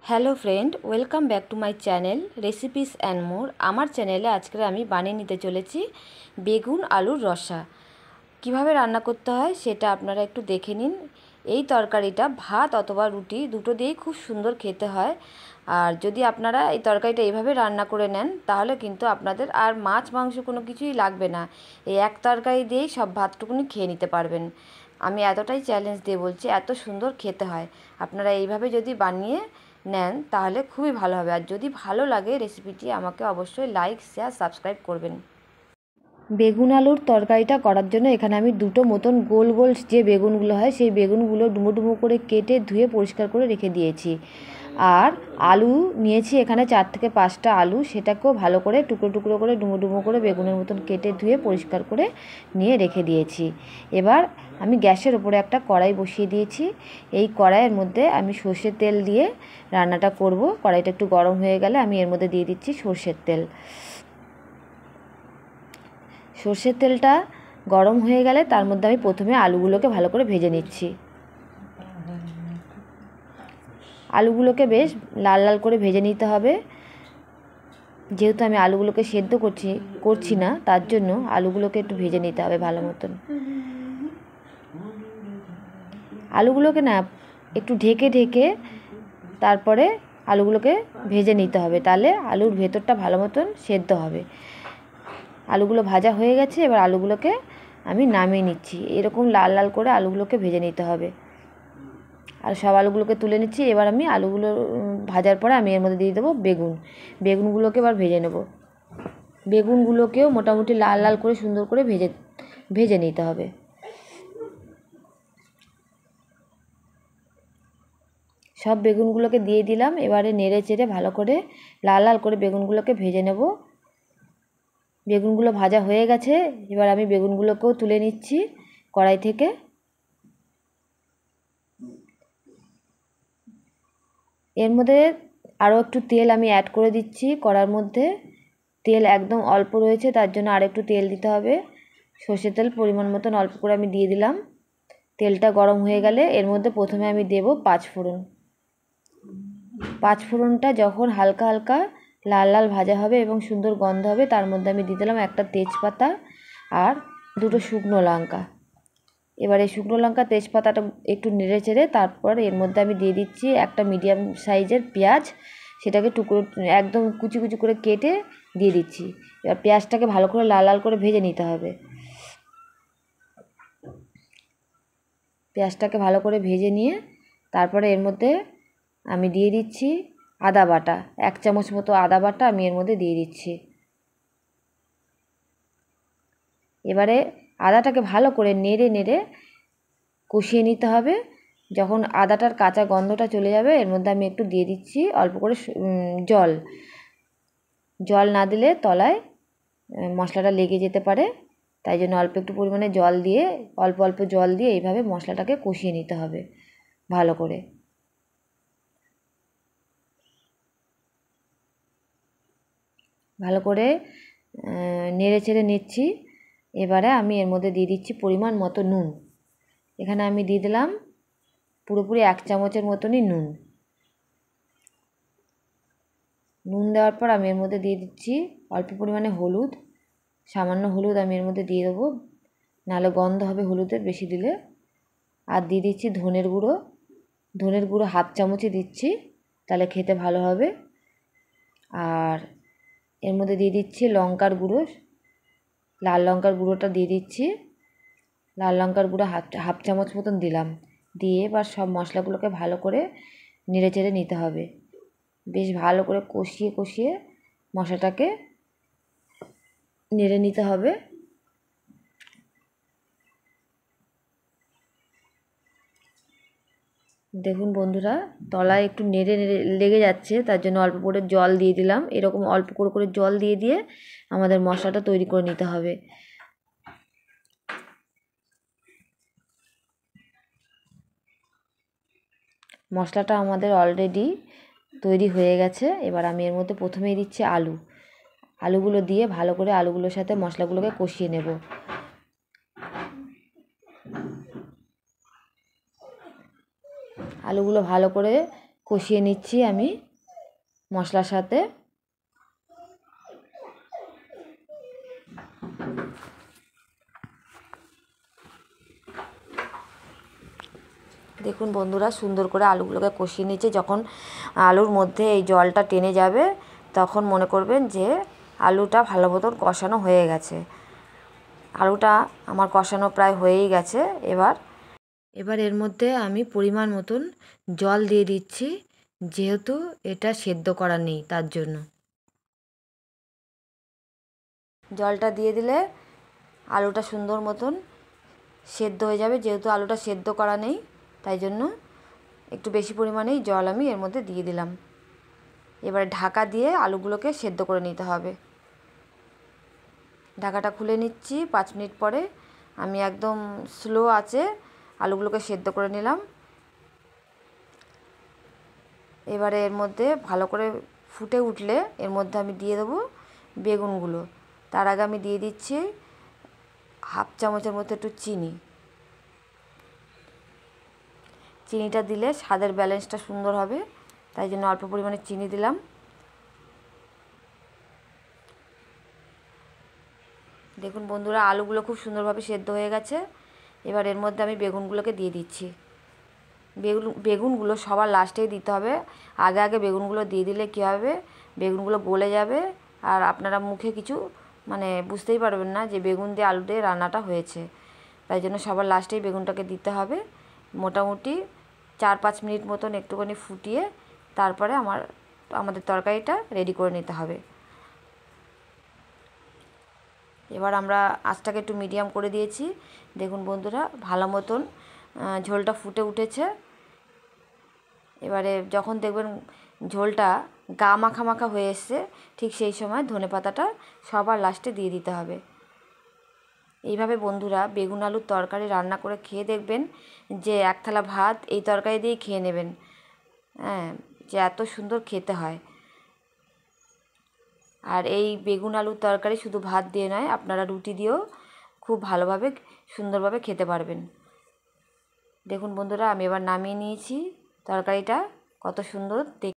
Hello friend, welcome back to my channel recipes and more. আমার চ্যানেলে আজকে আমি বানিয়ে নিতে চলেছি বেগুন আলুর রসা। কিভাবে রান্না করতে হয় সেটা আপনারা একটু দেখে নিন। এই তরকারিটা ভাত অথবা রুটি দুটো দিয়েই খুব সুন্দর খেতে হয়। আর যদি আপনারা এই তরকারিটা এইভাবে রান্না করে নেন তাহলে কিন্তু আপনাদের আর মাছ মাংস কোনো কিছুই লাগবে না। এই এক তরকারি দিয়েই সব ভাতটুকুনি খেয়ে নিতে পারবেন। আমি এতটাই চ্যালেঞ্জ দিয়ে বলছি, এত সুন্দর খেতে হয়। আপনারা এইভাবে যদি বানিয়ে নেন তাহলে খুবই ভালো হবে। আর যদি ভালো লাগে রেসিপিটি আমাকে অবশ্যই লাইক, শেয়ার, সাবস্ক্রাইব করবেন। বেগুন আলুর তরকারিটা করার জন্য এখানে আমি দুটো মতন গোল গোল যে বেগুনগুলো হয় সেই বেগুনগুলো ডুমো ডুমো করে কেটে ধুয়ে পরিষ্কার করে রেখে দিয়েছি। আর আলু নিয়েছি এখানে 4 থেকে 5টা আলু, সেটাকেও ভালো করে টুকরো টুকরো করে ডুমো ডুমো করে বেগুনের মতন কেটে ধুয়ে পরিষ্কার করে নিয়ে রেখে দিয়েছি। এবার আমি গ্যাসের ওপরে একটা কড়াই বসিয়ে দিয়েছি। এই কড়াইয়ের মধ্যে আমি সর্ষের তেল দিয়ে রান্নাটা করব। কড়াইটা একটু গরম হয়ে গেলে আমি এর মধ্যে দিয়ে দিচ্ছি সর্ষের তেল। সর্ষের তেলটা গরম হয়ে গেলে তার মধ্যে আমি প্রথমে আলুগুলোকে ভালো করে ভেজে নিচ্ছি। আলুগুলোকে বেশ লাল লাল করে ভেজে নিতে হবে। যেহেতু আমি আলুগুলোকে সেদ্ধ করছি না, তার জন্য আলুগুলোকে একটু ভেজে নিতে হবে ভালো মতন। আলুগুলোকে না একটু ঢেকে ঢেকে তারপরে আলুগুলোকে ভেজে নিতে হবে, তাহলে আলুর ভেতরটা ভালো মতন সেদ্ধ হবে। আলুগুলো ভাজা হয়ে গেছে, এবার আলুগুলোকে আমি নামিয়ে নিচ্ছি। এরকম লাল লাল করে আলুগুলোকে ভেজে নিতে হবে। আর সব আলুগুলোকে তুলে নিচ্ছি। এবার আমি আলুগুলো ভাজার পরে আমি এর মধ্যে দিয়ে দেবো বেগুনগুলোকে এবার ভেজে নেব। বেগুনগুলোকেও মোটামুটি লাল লাল করে সুন্দর করে ভেজে নিতে হবে। সব বেগুনগুলোকে দিয়ে দিলাম। এবারে নেড়ে চেড়ে ভালো করে লাল লাল করে বেগুনগুলোকে ভেজে নেব। বেগুনগুলো ভাজা হয়ে গেছে, এবার আমি বেগুনগুলোকেও তুলে নিচ্ছি কড়াই থেকে। এর মধ্যে আরও একটু তেল আমি অ্যাড করে দিচ্ছি কড়ার মধ্যে। তেল একদম অল্প রয়েছে, তার জন্য আর একটু তেল দিতে হবে। সর্ষের তেল পরিমাণ মতন অল্প করে আমি দিয়ে দিলাম। তেলটা গরম হয়ে গেলে এর মধ্যে প্রথমে আমি দেব পাঁচফোড়ন। পাঁচফোড়নটা যখন হালকা হালকা লাল লাল ভাজা হবে এবং সুন্দর গন্ধ হবে, তার মধ্যে আমি দিয়ে দিলাম একটা তেজপাতা আর দুটো শুকনো লঙ্কা। এবার এই শুকনো লঙ্কা তেজপাতাটা একটু নেড়ে চেড়ে তারপর এর মধ্যে আমি দিয়ে দিচ্ছি একটা মিডিয়াম সাইজের পেঁয়াজ। সেটাকে টুকরো একদম কুচি কুচি করে কেটে দিয়ে দিচ্ছি। এবার পেঁয়াজটাকে ভালো করে লাল লাল করে ভেজে নিতে হবে। পেঁয়াজটাকে ভালো করে ভেজে নিয়ে তারপরে এর মধ্যে আমি দিয়ে দিচ্ছি আদা বাটা। 1 চামচ মতো আদা বাটা আমি এর মধ্যে দিয়ে দিচ্ছি। এবারে আদাটাকে ভালো করে নেড়ে নেড়ে কষিয়ে নিতে হবে। যখন আদাটার কাঁচা গন্ধটা চলে যাবে এর মধ্যে আমি একটু দিয়ে দিচ্ছি অল্প করে জল না দিলে তলায় মশলাটা লেগে যেতে পারে, তাই জন্য অল্প একটু পরিমাণে জল দিয়ে অল্প অল্প জল দিয়ে এইভাবে মশলাটাকে কষিয়ে নিতে হবে ভালো করে। ভালো করে নেড়ে চেড়ে নিচ্ছি। এবারে আমি এর মধ্যে দিয়ে দিচ্ছি পরিমাণ মতো নুন। এখানে আমি দিয়ে দিলাম পুরোপুরি 1 চামচের মতনই নুন। নুন দেওয়ার পর আমি এর মধ্যে দিয়ে দিচ্ছি অল্প পরিমাণে হলুদ। সামান্য হলুদ আমি এর মধ্যে দিয়ে দেবো, নাহলে গন্ধ হবে হলুদের বেশি দিলে। আর দিয়ে দিচ্ছি ধনের গুঁড়ো। ধনের গুঁড়ো 1/2 চামচই দিচ্ছি, তাহলে খেতে ভালো হবে। আর এর মধ্যে দিয়ে দিচ্ছি লঙ্কার গুঁড়ো। লাল লঙ্কার গুঁড়োটা দিয়ে দিচ্ছি। লাল লঙ্কার গুঁড়ো 1/2 চামচ মতন দিলাম। দিয়ে এবার সব মশলাগুলোকে ভালো করে নেড়ে চেড়ে নিতে হবে। বেশ ভালো করে কষিয়ে কষিয়ে মশলাটাকে নেড়ে নিতে হবে। দেখুন বন্ধুরা, তলায় একটু নেড়ে নেড়ে লেগে যাচ্ছে, তার জন্য অল্প করে জল দিয়ে দিলাম। এরকম অল্প করে করে জল দিয়ে দিয়ে আমাদের মশলাটা তৈরি করে নিতে হবে। মশলাটা আমাদের অলরেডি তৈরি হয়ে গেছে। এবার আমি এর মধ্যে প্রথমেই দিচ্ছি আলুগুলো দিয়ে ভালো করে আলুগুলোর সাথে মশলাগুলোকে কষিয়ে নেব। আলুগুলো ভালো করে কষিয়ে নিচ্ছি আমি মশলার সাথে। দেখুন বন্ধুরা, সুন্দর করে আলুগুলোকে কষিয়ে নিচ্ছে। যখন আলুর মধ্যে এই জলটা টেনে যাবে তখন মনে করবেন যে আলুটা ভালো মতন কষানো হয়ে গেছে। আলুটা আমার কষানো প্রায় হয়েই গেছে। এবার এর মধ্যে আমি পরিমাণ মতন জল দিয়ে দিচ্ছি, যেহেতু এটা সেদ্ধ করা নেই তার জন্য। জলটা দিয়ে দিলে আলুটা সুন্দর মতন সেদ্ধ হয়ে যাবে, যেহেতু আলুটা সেদ্ধ করা নেই তাই জন্য একটু বেশি পরিমাণেই জল আমি এর মধ্যে দিয়ে দিলাম। এবার ঢাকা দিয়ে আলুগুলোকে সেদ্ধ করে নিতে হবে। ঢাকাটা খুলে নিচ্ছি। 5 মিনিট পরে আমি একদম স্লো আঁচে আলুগুলোকে সেদ্ধ করে নিলাম। এবারে এর মধ্যে ভালো করে ফুটে উঠলে এর মধ্যে আমি দিয়ে দেবো বেগুনগুলো। তার আগে আমি দিয়ে দিচ্ছি হাফ চামচের মতো একটু চিনি। চিনিটা দিলে স্বাদের ব্যালেন্সটা সুন্দর হবে, তাই জন্য অল্প পরিমাণে চিনি দিলাম। দেখুন বন্ধুরা, আলুগুলো খুব সুন্দরভাবে সেদ্ধ হয়ে গেছে। এবার এর মধ্যে আমি বেগুনগুলোকে দিয়ে দিচ্ছি। বেগুনগুলো সবার লাস্টেই দিতে হবে। আগে আগে বেগুনগুলো দিয়ে দিলে কী হবে, বেগুনগুলো গলে যাবে আর আপনারা মুখে কিছু বুঝতেই পারবেন না যে বেগুন দিয়ে আলু দিয়ে রান্নাটা হয়েছে। তাই জন্য সবার লাস্টেই বেগুনটাকে দিতে হবে। মোটামুটি 4-5 মিনিট মতন একটুখানি ফুটিয়ে তারপরে আমাদের তরকারিটা রেডি করে নিতে হবে। এবার আমরা আঁচটাকে একটু মিডিয়াম করে দিয়েছি। দেখুন বন্ধুরা, ভালো মতন ঝোলটা ফুটে উঠেছে। এবারে যখন দেখবেন ঝোলটা গা মাখা মাখা হয়ে এসছে, ঠিক সেই সময় ধনেপাতাটা সবার লাস্টে দিয়ে দিতে হবে। এইভাবে বন্ধুরা বেগুন আলুর তরকারি রান্না করে খেয়ে দেখবেন যে এক থালা ভাত এই তরকারি দিয়েই খেয়ে নেবেন। হ্যাঁ, যে এত সুন্দর খেতে হয়। আর এই বেগুন আলুর তরকারি শুধু ভাত দিয়ে নয়, আপনারা রুটি দিয়েও খুব ভালোভাবে সুন্দরভাবে খেতে পারবেন। দেখুন বন্ধুরা, আমি এবার নামিয়ে নিয়েছি তরকারিটা, কত সুন্দর